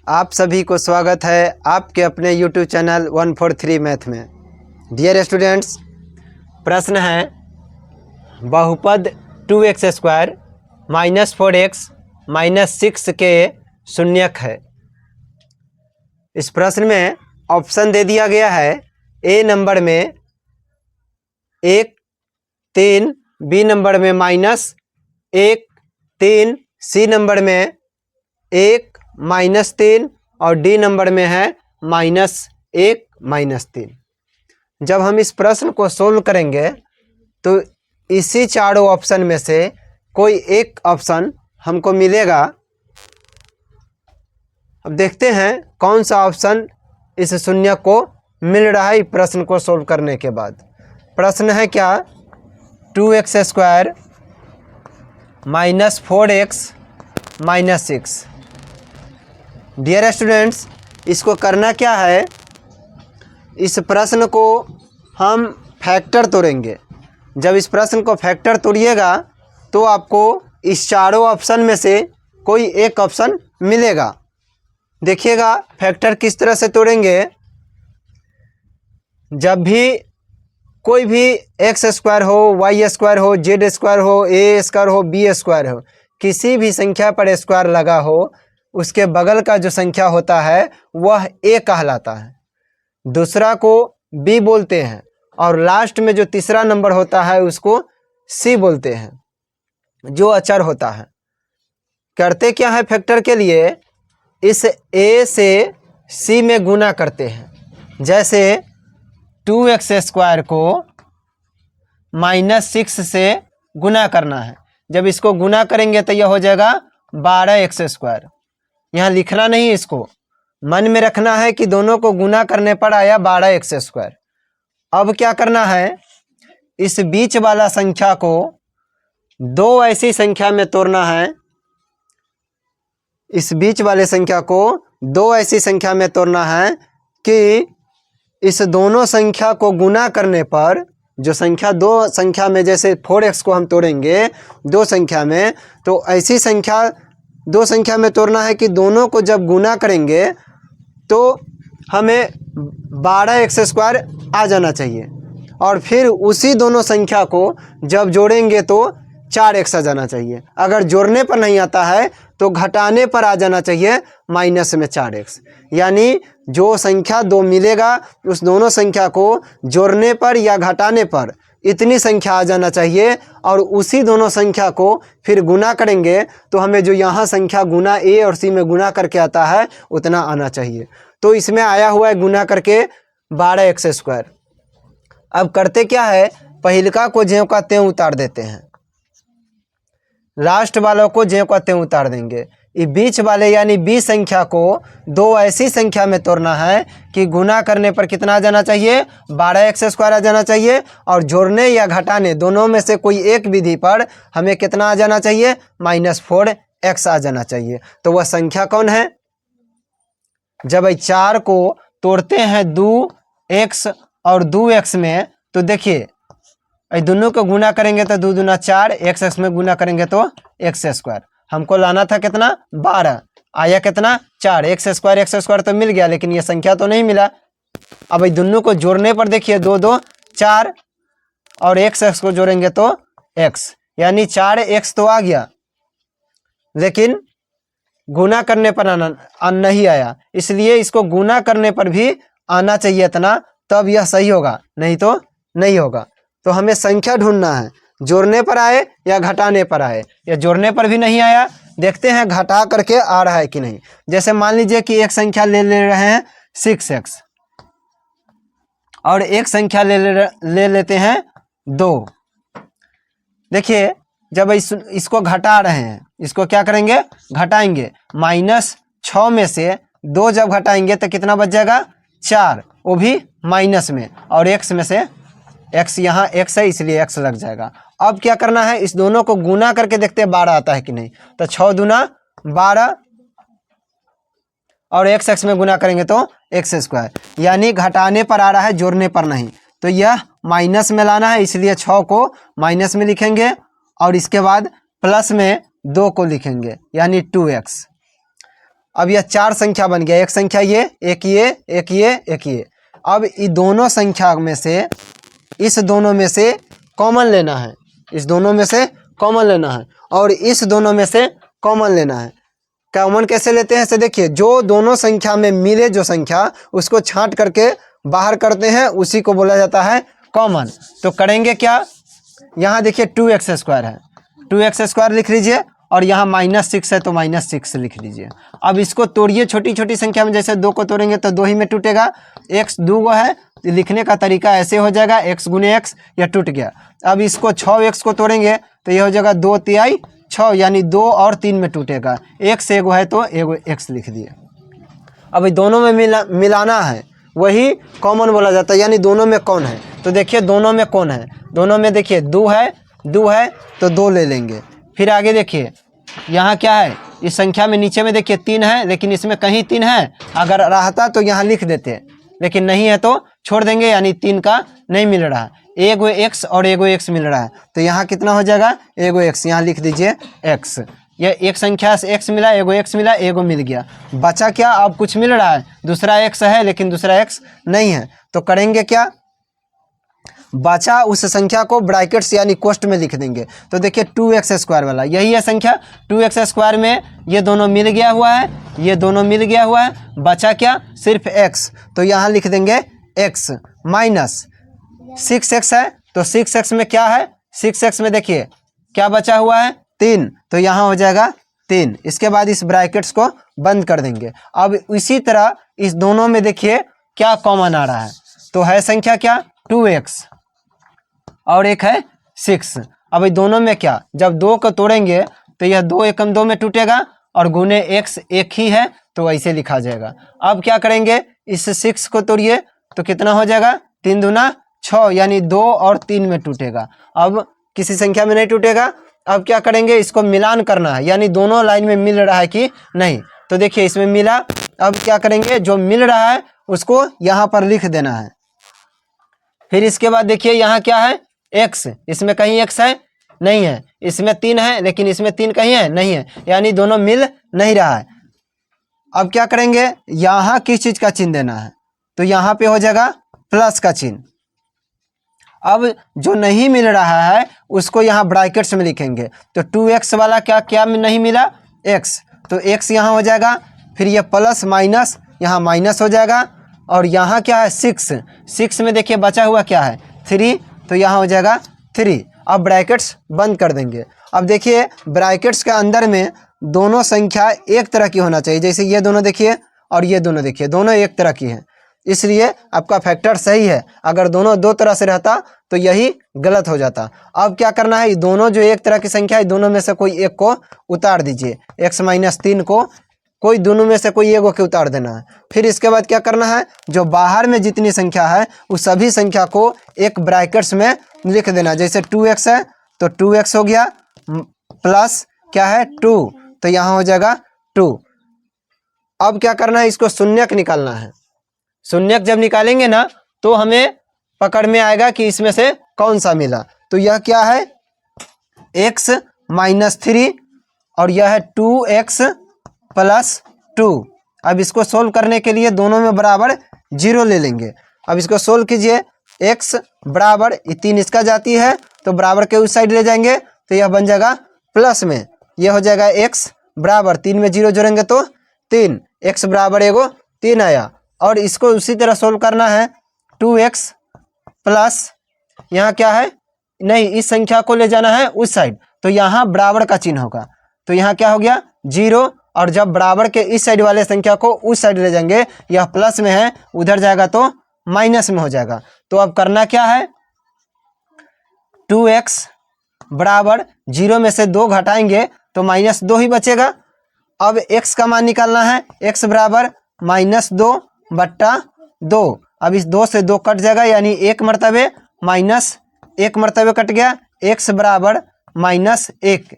आप सभी को स्वागत है आपके अपने YouTube चैनल 143 मैथ में। डियर स्टूडेंट्स, प्रश्न है बहुपद 2x² - 4x - 6 के शून्यक है। इस प्रश्न में ऑप्शन दे दिया गया है। ए नंबर में 1, 3, बी नंबर में -1, 3, सी नंबर में 1, -3 और डी नंबर में है -1, -3। जब हम इस प्रश्न को सोल्व करेंगे तो इसी चारों ऑप्शन में से कोई एक ऑप्शन हमको मिलेगा। अब देखते हैं कौन सा ऑप्शन इस शून्य को मिल रहा है प्रश्न को सोल्व करने के बाद। प्रश्न है क्या, 2x² - 4x - 6। डियर स्टूडेंट्स, इसको करना क्या है, इस प्रश्न को हम फैक्टर तोड़ेंगे। जब इस प्रश्न को फैक्टर तोड़िएगा तो आपको इस चारों ऑप्शन में से कोई एक ऑप्शन मिलेगा। देखिएगा फैक्टर किस तरह से तोड़ेंगे। जब भी कोई भी x² हो, y² हो, z² हो, a² हो, b² हो, किसी भी संख्या पर स्क्वायर लगा हो, उसके बगल का जो संख्या होता है वह a कहलाता है, दूसरा को b बोलते हैं और लास्ट में जो तीसरा नंबर होता है उसको c बोलते हैं, जो अचर होता है। करते क्या है, फैक्टर के लिए इस a से c में गुना करते हैं। जैसे 2x² को -6 से गुना करना है। जब इसको गुना करेंगे तो यह हो जाएगा 12x²। यहाँ लिखना नहीं, इसको मन में रखना है कि दोनों को गुना करने पर आया 12x²। अब क्या करना है, इस बीच वाला संख्या को दो ऐसी संख्या में तोड़ना है। इस बीच वाले संख्या को दो ऐसी संख्या में तोड़ना है कि इस दोनों संख्या को गुना करने पर जो संख्या दो संख्या में, जैसे 4x को हम तोड़ेंगे दो संख्या में, तो ऐसी संख्या दो संख्या में तोड़ना है कि दोनों को जब गुना करेंगे तो हमें 12x² आ जाना चाहिए और फिर उसी दोनों संख्या को जब जोड़ेंगे तो 4x आ जाना चाहिए। अगर जोड़ने पर नहीं आता है तो घटाने पर आ जाना चाहिए माइनस में 4x। यानी जो संख्या दो मिलेगा उस दोनों संख्या को जोड़ने पर या घटाने पर इतनी संख्या आ जाना चाहिए और उसी दोनों संख्या को फिर गुना करेंगे तो हमें जो यहाँ संख्या गुना a और c में गुना करके आता है उतना आना चाहिए। तो इसमें आया हुआ है गुना करके 12x²। अब करते क्या है, पहिलका को ज्यों का त्यों उतार देते हैं, लास्ट वालों को ज्यों का त्यों उतार देंगे। ये बीच वाले यानी b संख्या को दो ऐसी संख्या में तोड़ना है कि गुना करने पर कितना आ जाना चाहिए, 12x² आ जाना चाहिए और जोड़ने या घटाने दोनों में से कोई एक विधि पर हमें कितना आ जाना चाहिए, -4x आ जाना चाहिए। तो वह संख्या कौन है। जब 4 को तोड़ते हैं 2x और 2x में, तो देखिए दोनों को गुना करेंगे तो 2 दूना 4, x में गुना करेंगे तो x²। हमको लाना था कितना, 12, आया कितना 4। x² तो मिल गया लेकिन ये संख्या तो नहीं मिला। अब दोनों को जोड़ने पर देखिए 2 2 4 और x को जोड़ेंगे तो x, यानी 4x तो आ गया लेकिन गुना करने पर नहीं आया। इसलिए इसको गुना करने पर भी आना चाहिए इतना, तब यह सही होगा, नहीं तो नहीं होगा। तो हमें संख्या ढूंढना है, जोड़ने पर आए या घटाने पर आए। या जोड़ने पर भी नहीं आया, देखते हैं घटा करके आ रहा है कि नहीं। जैसे मान लीजिए कि एक संख्या ले रहे हैं 6x और एक संख्या ले लेते हैं 2। देखिए जब इसको घटा रहे हैं, इसको क्या करेंगे, घटाएंगे। -6 में से 2 जब घटाएंगे तो कितना बच जाएगा, 4, वो भी माइनस में, और x में से x, यहाँ x है इसलिए x लग जाएगा। अब क्या करना है, इस दोनों को गुना करके देखते हैं 12 आता है कि नहीं। तो 6 दूना 12 और x में गुना करेंगे तो x², यानी घटाने पर आ रहा है, जोड़ने पर नहीं। तो यह माइनस में लाना है, इसलिए 6 को माइनस में लिखेंगे और इसके बाद प्लस में 2 को लिखेंगे, यानी 2x। अब यह 4 संख्या बन गया, एक संख्या ये, एक ये, एक ये, एक ये। अब इन दोनों संख्या में से, इस दोनों में से कॉमन लेना है, इस दोनों में से कॉमन लेना है और इस दोनों में से कॉमन लेना है। कॉमन कैसे लेते हैं, ऐसे देखिए, जो दोनों संख्या में मिले जो संख्या, उसको छांट करके बाहर करते हैं, उसी को बोला जाता है कॉमन। तो करेंगे क्या, यहाँ देखिए 2x² है, 2x² लिख लीजिए और यहाँ -6 है तो -6 लिख लीजिए। अब इसको तोड़िए छोटी छोटी संख्या में, जैसे 2 को तोड़ेंगे तो 2 ही में टूटेगा, x 2 गो है, लिखने का तरीका ऐसे हो जाएगा, x गुने x, यह टूट गया। अब इसको 6x को तोड़ेंगे तो यह हो जाएगा 2 तिहाई 6, यानी 2 और 3 में टूटेगा, x एगो है तो एगो x लिख दिए। अब दोनों में मिलाना है, वही कॉमन बोला जाता है, यानी दोनों में कौन है। तो देखिए दोनों में कौन है, दोनों में देखिए 2 है तो 2 ले लेंगे। फिर आगे देखिए यहाँ क्या है, इस संख्या में नीचे में देखिए 3 है, लेकिन इसमें कहीं 3 है, अगर रहता तो यहाँ लिख देते, लेकिन नहीं है तो छोड़ देंगे, यानी 3 का नहीं मिल रहा है, एगो x और एगो x मिल रहा है। तो यहाँ कितना हो जाएगा, एगो x, यहाँ लिख दीजिए x। यह एक संख्या से x मिला, एगो x मिला, एगो मिल गया, बचा क्या, अब कुछ मिल रहा है, दूसरा x है लेकिन दूसरा x नहीं है। तो करेंगे क्या, बचा उस संख्या को ब्रैकेट्स यानी कोष्ठ में लिख देंगे। तो देखिए 2x² वाला यही है संख्या, 2x² में ये दोनों मिल गया हुआ है, ये दोनों मिल गया हुआ है, बचा क्या, सिर्फ x। तो यहाँ लिख देंगे x माइनस 6x है, तो 6x में क्या है, 6x में देखिए क्या बचा हुआ है, 3, तो यहाँ हो जाएगा 3। इसके बाद इस ब्रैकेट्स को बंद कर देंगे। अब इसी तरह इस दोनों में देखिए क्या कॉमन आ रहा है, तो है संख्या क्या, 2x और एक है 6। अब ये दोनों में क्या, जब 2 को तोड़ेंगे तो यह 2 एकम 2 में टूटेगा और गुने x एक ही है, तो ऐसे लिखा जाएगा। अब क्या करेंगे, इस 6 को तोड़िए तो कितना हो जाएगा, 3 दूना 6, यानी 2 और 3 में टूटेगा, अब किसी संख्या में नहीं टूटेगा। अब क्या करेंगे, इसको मिलान करना है, यानी दोनों लाइन में मिल रहा है कि नहीं। तो देखिए इसमें मिला, अब क्या करेंगे, जो मिल रहा है उसको यहाँ पर लिख देना है। फिर इसके बाद देखिए यहाँ क्या है, x, इसमें कहीं x है नहीं है, इसमें 3 है लेकिन इसमें 3 कहीं है नहीं है, यानी दोनों मिल नहीं रहा है। अब क्या करेंगे, यहाँ किस चीज़ का चिन्ह देना है, तो यहाँ पे हो जाएगा प्लस का चिन्ह। अब जो नहीं मिल रहा है उसको यहाँ ब्रैकेट्स में लिखेंगे। तो 2x वाला क्या क्या नहीं मिला, x, तो x यहाँ हो जाएगा, फिर ये प्लस माइनस यहाँ माइनस हो जाएगा, और यहाँ क्या है 6 में देखिए बचा हुआ क्या है 3, तो यहाँ हो जाएगा 3। अब ब्रैकेट्स बंद कर देंगे। अब देखिए ब्रैकेट्स के अंदर में दोनों संख्या एक तरह की होना चाहिए, जैसे ये दोनों देखिए और ये दोनों देखिए, दोनों एक तरह की हैं, इसलिए आपका फैक्टर सही है। अगर दोनों 2 तरह से रहता तो यही गलत हो जाता। अब क्या करना है, दोनों जो एक तरह की संख्या है, दोनों में से कोई एक को उतार दीजिए, x-3 को कोई दोनों में से कोई एक को उतार देना है। फिर इसके बाद क्या करना है, जो बाहर में जितनी संख्या है उस सभी संख्या को एक ब्रैकेट्स में लिख देना। जैसे 2x है तो 2x हो गया, प्लस क्या है 2, तो यहाँ हो जाएगा 2। अब क्या करना है, इसको शून्यक निकालना है। शून्यक जब निकालेंगे ना तो हमें पकड़ में आएगा कि इसमें से कौन सा मिला। तो यह क्या है, x-3 और यह है 2x + 2। अब इसको सोल्व करने के लिए दोनों में बराबर 0 ले लेंगे। अब इसको सोल्व कीजिए, x बराबर 3 इसका जाती है तो बराबर के उस साइड ले जाएंगे, तो यह बन जाएगा प्लस में, यह हो जाएगा x बराबर 3 में 0 जोड़ेंगे तो 3, x बराबर एगो 3 आया। और इसको उसी तरह सोल्व करना है, 2x प्लस यहाँ क्या है, नहीं इस संख्या को ले जाना है उस साइड, तो यहाँ बराबर का चिन्ह होगा, तो यहाँ क्या हो गया 0, और जब बराबर के इस साइड वाले संख्या को उस साइड ले जाएंगे, यह प्लस में है उधर जाएगा तो माइनस में हो जाएगा। तो अब करना क्या है, 2x बराबर 0 में से 2 घटाएंगे तो -2 ही बचेगा। अब x का मान निकालना है, x बराबर -2/2। अब इस 2 से 2 कट जाएगा, यानी 1 मरतबे -1 मरतबे कट गया, x बराबर -1।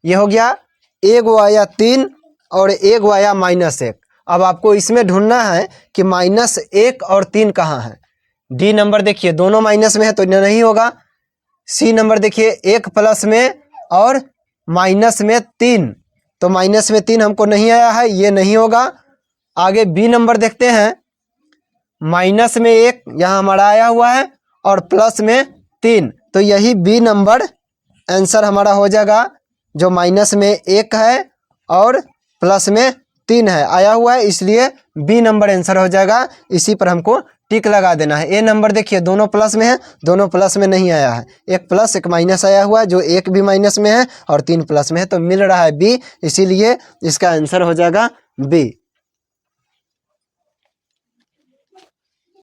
ये हो गया, एक आया 3 और एक आया -1। अब आपको इसमें ढूंढना है कि -1 और 3 कहाँ है। डी नंबर देखिए दोनों माइनस में है तो नहीं होगा। सी नंबर देखिए 1 प्लस में और माइनस में 3, तो माइनस में 3 हमको नहीं आया है, ये नहीं होगा। आगे बी नंबर देखते हैं। माइनस में 1 यहाँ हमारा आया हुआ है और प्लस में 3, तो यही बी नंबर आंसर हमारा हो जाएगा, जो माइनस में 1 है और प्लस में 3 है आया हुआ है, इसलिए बी नंबर आंसर हो जाएगा। इसी पर हमको टिक लगा देना है। ए नंबर देखिए दोनों प्लस में है, दोनों प्लस में नहीं आया है, एक प्लस एक माइनस आया हुआ है, जो एक भी माइनस में है और 3 प्लस में है, तो मिल रहा है बी, इसीलिए इसका आंसर हो जाएगा बी।